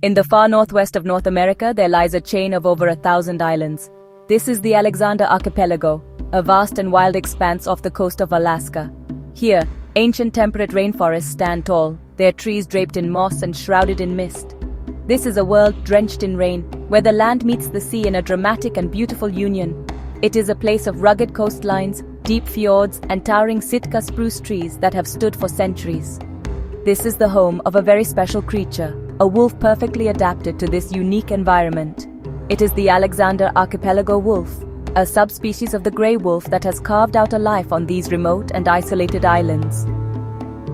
In the far northwest of North America, there lies a chain of over 1,000 islands. This is the Alexander Archipelago, a vast and wild expanse off the coast of Alaska. Here, ancient temperate rainforests stand tall, their trees draped in moss and shrouded in mist. This is a world drenched in rain, where the land meets the sea in a dramatic and beautiful union. It is a place of rugged coastlines, deep fjords, and towering Sitka spruce trees that have stood for centuries. This is the home of a very special creature, a wolf perfectly adapted to this unique environment. It is the Alexander Archipelago wolf, a subspecies of the gray wolf that has carved out a life on these remote and isolated islands.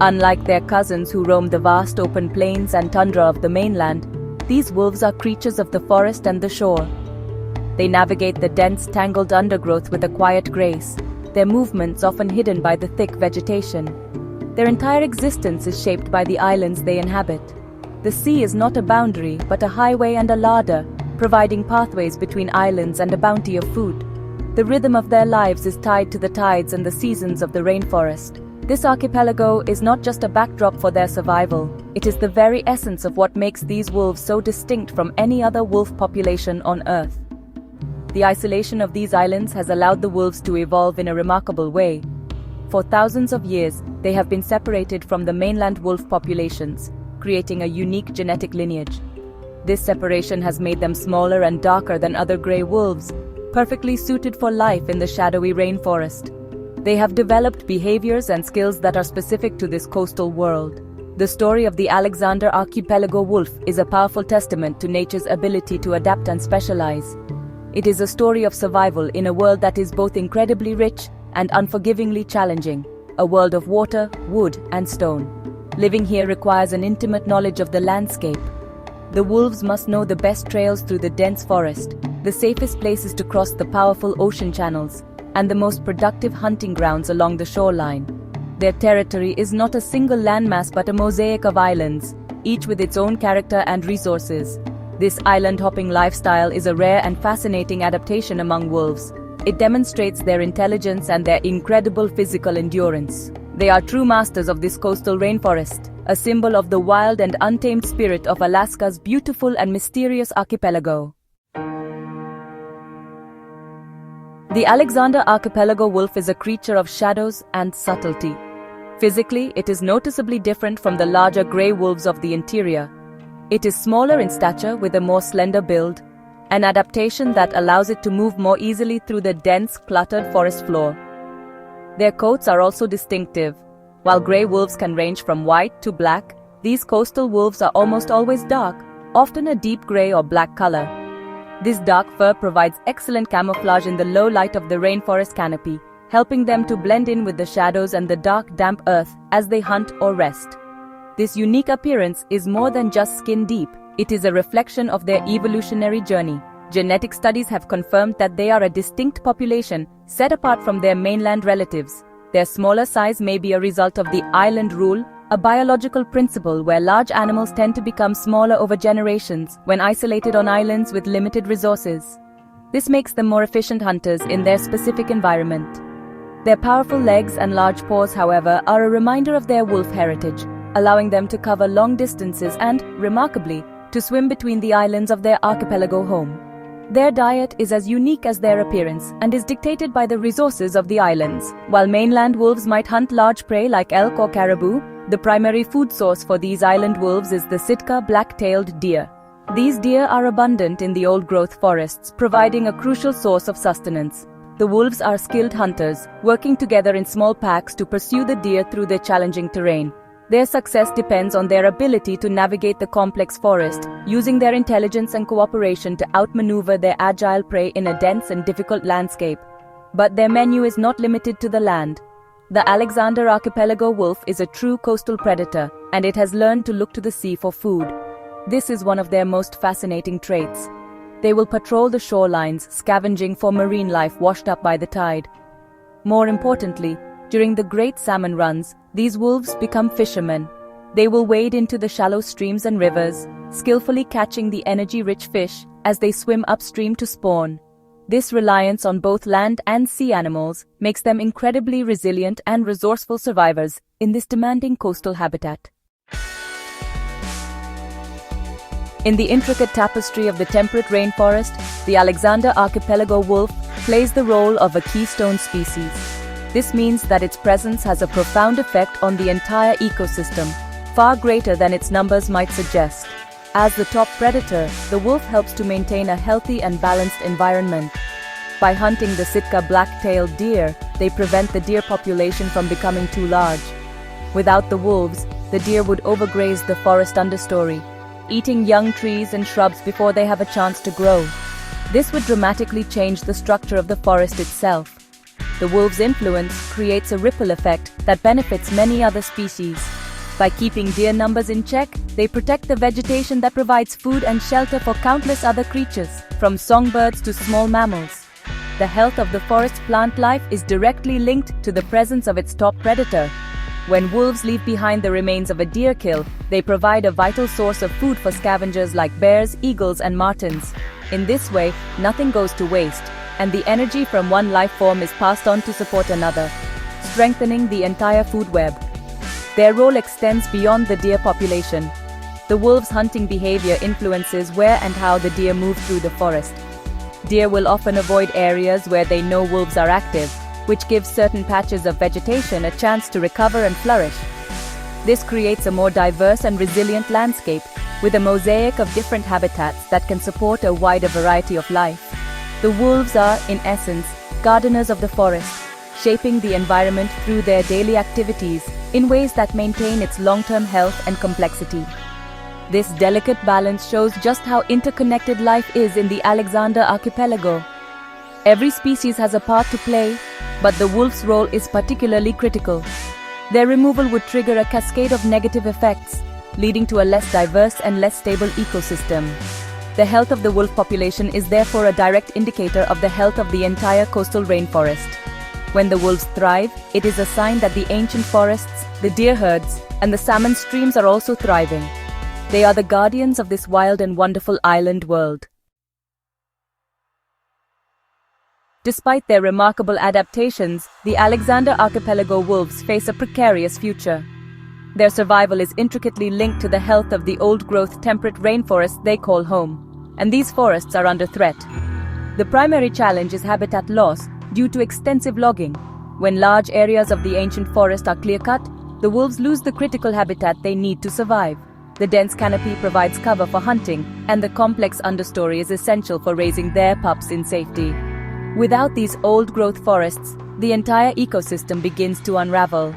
Unlike their cousins who roam the vast open plains and tundra of the mainland, these wolves are creatures of the forest and the shore. They navigate the dense, tangled undergrowth with a quiet grace, their movements often hidden by the thick vegetation. Their entire existence is shaped by the islands they inhabit. The sea is not a boundary, but a highway and a larder, providing pathways between islands and a bounty of food. The rhythm of their lives is tied to the tides and the seasons of the rainforest. This archipelago is not just a backdrop for their survival, it is the very essence of what makes these wolves so distinct from any other wolf population on Earth. The isolation of these islands has allowed the wolves to evolve in a remarkable way. For thousands of years, they have been separated from the mainland wolf populations, creating a unique genetic lineage. This separation has made them smaller and darker than other gray wolves, perfectly suited for life in the shadowy rainforest. They have developed behaviors and skills that are specific to this coastal world. The story of the Alexander Archipelago wolf is a powerful testament to nature's ability to adapt and specialize. It is a story of survival in a world that is both incredibly rich and unforgivingly challenging, a world of water, wood, and stone. Living here requires an intimate knowledge of the landscape. The wolves must know the best trails through the dense forest, the safest places to cross the powerful ocean channels, and the most productive hunting grounds along the shoreline. Their territory is not a single landmass but a mosaic of islands, each with its own character and resources. This island-hopping lifestyle is a rare and fascinating adaptation among wolves. It demonstrates their intelligence and their incredible physical endurance. They are true masters of this coastal rainforest, a symbol of the wild and untamed spirit of Alaska's beautiful and mysterious archipelago. The Alexander Archipelago wolf is a creature of shadows and subtlety. Physically, it is noticeably different from the larger gray wolves of the interior. It is smaller in stature with a more slender build, an adaptation that allows it to move more easily through the dense, cluttered forest floor. Their coats are also distinctive. While gray wolves can range from white to black, these coastal wolves are almost always dark, often a deep gray or black color. This dark fur provides excellent camouflage in the low light of the rainforest canopy, helping them to blend in with the shadows and the dark, damp earth as they hunt or rest. This unique appearance is more than just skin deep, it is a reflection of their evolutionary journey. Genetic studies have confirmed that they are a distinct population, set apart from their mainland relatives. Their smaller size may be a result of the island rule, a biological principle where large animals tend to become smaller over generations when isolated on islands with limited resources. This makes them more efficient hunters in their specific environment. Their powerful legs and large paws, however, are a reminder of their wolf heritage, allowing them to cover long distances and, remarkably, to swim between the islands of their archipelago home. Their diet is as unique as their appearance and is dictated by the resources of the islands. While mainland wolves might hunt large prey like elk or caribou, the primary food source for these island wolves is the Sitka black-tailed deer. These deer are abundant in the old-growth forests, providing a crucial source of sustenance. The wolves are skilled hunters, working together in small packs to pursue the deer through the challenging terrain. Their success depends on their ability to navigate the complex forest, using their intelligence and cooperation to outmaneuver their agile prey in a dense and difficult landscape. But their menu is not limited to the land. The Alexander Archipelago wolf is a true coastal predator, and it has learned to look to the sea for food. This is one of their most fascinating traits. They will patrol the shorelines, scavenging for marine life washed up by the tide. More importantly, during the great salmon runs, these wolves become fishermen. They will wade into the shallow streams and rivers, skillfully catching the energy-rich fish as they swim upstream to spawn. This reliance on both land and sea animals makes them incredibly resilient and resourceful survivors in this demanding coastal habitat. In the intricate tapestry of the temperate rainforest, the Alexander Archipelago wolf plays the role of a keystone species. This means that its presence has a profound effect on the entire ecosystem, far greater than its numbers might suggest. As the top predator, the wolf helps to maintain a healthy and balanced environment. By hunting the Sitka black-tailed deer, they prevent the deer population from becoming too large. Without the wolves, the deer would overgraze the forest understory, eating young trees and shrubs before they have a chance to grow. This would dramatically change the structure of the forest itself. The wolves' influence creates a ripple effect that benefits many other species. By keeping deer numbers in check, they protect the vegetation that provides food and shelter for countless other creatures, from songbirds to small mammals. The health of the forest plant life is directly linked to the presence of its top predator. When wolves leave behind the remains of a deer kill, they provide a vital source of food for scavengers like bears, eagles, and martens. In this way, nothing goes to waste, and the energy from one life form is passed on to support another, strengthening the entire food web. Their role extends beyond the deer population. The wolves' hunting behavior influences where and how the deer move through the forest. Deer will often avoid areas where they know wolves are active, which gives certain patches of vegetation a chance to recover and flourish. This creates a more diverse and resilient landscape, with a mosaic of different habitats that can support a wider variety of life. The wolves are, in essence, gardeners of the forest, shaping the environment through their daily activities in ways that maintain its long-term health and complexity. This delicate balance shows just how interconnected life is in the Alexander Archipelago. Every species has a part to play, but the wolf's role is particularly critical. Their removal would trigger a cascade of negative effects, leading to a less diverse and less stable ecosystem. The health of the wolf population is therefore a direct indicator of the health of the entire coastal rainforest. When the wolves thrive, it is a sign that the ancient forests, the deer herds, and the salmon streams are also thriving. They are the guardians of this wild and wonderful island world. Despite their remarkable adaptations, the Alexander Archipelago wolves face a precarious future. Their survival is intricately linked to the health of the old-growth temperate rainforests they call home, and these forests are under threat. The primary challenge is habitat loss due to extensive logging. When large areas of the ancient forest are clear-cut, the wolves lose the critical habitat they need to survive. The dense canopy provides cover for hunting, and the complex understory is essential for raising their pups in safety. Without these old-growth forests, the entire ecosystem begins to unravel.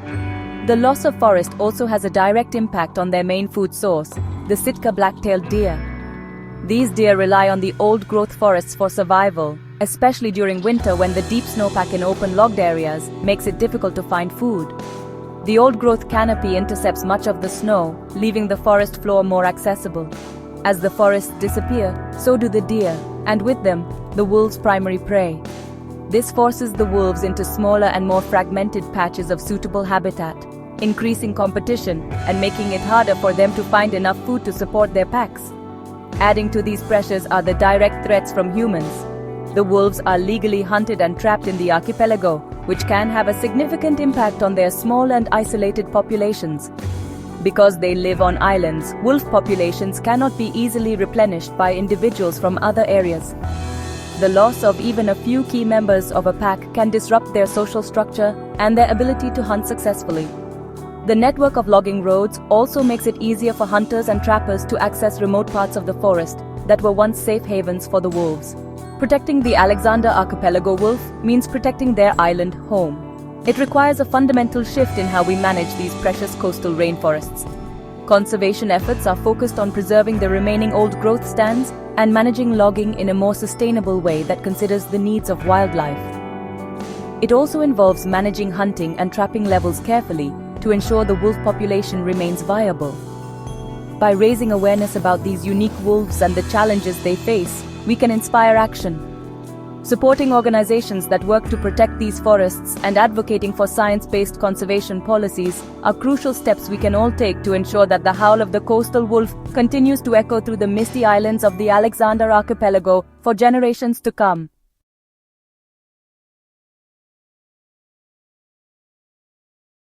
The loss of forest also has a direct impact on their main food source, the Sitka black-tailed deer. These deer rely on the old-growth forests for survival, especially during winter when the deep snowpack in open logged areas makes it difficult to find food. The old-growth canopy intercepts much of the snow, leaving the forest floor more accessible. As the forests disappear, so do the deer, and with them, the wolves' primary prey. This forces the wolves into smaller and more fragmented patches of suitable habitat, increasing competition and making it harder for them to find enough food to support their packs. Adding to these pressures are the direct threats from humans. The wolves are legally hunted and trapped in the archipelago, which can have a significant impact on their small and isolated populations. Because they live on islands, wolf populations cannot be easily replenished by individuals from other areas. The loss of even a few key members of a pack can disrupt their social structure and their ability to hunt successfully. The network of logging roads also makes it easier for hunters and trappers to access remote parts of the forest that were once safe havens for the wolves. Protecting the Alexander Archipelago wolf means protecting their island home. It requires a fundamental shift in how we manage these precious coastal rainforests. Conservation efforts are focused on preserving the remaining old-growth stands and managing logging in a more sustainable way that considers the needs of wildlife. It also involves managing hunting and trapping levels carefully to ensure the wolf population remains viable. By raising awareness about these unique wolves and the challenges they face, we can inspire action. Supporting organizations that work to protect these forests and advocating for science-based conservation policies are crucial steps we can all take to ensure that the howl of the coastal wolf continues to echo through the misty islands of the Alexander Archipelago for generations to come.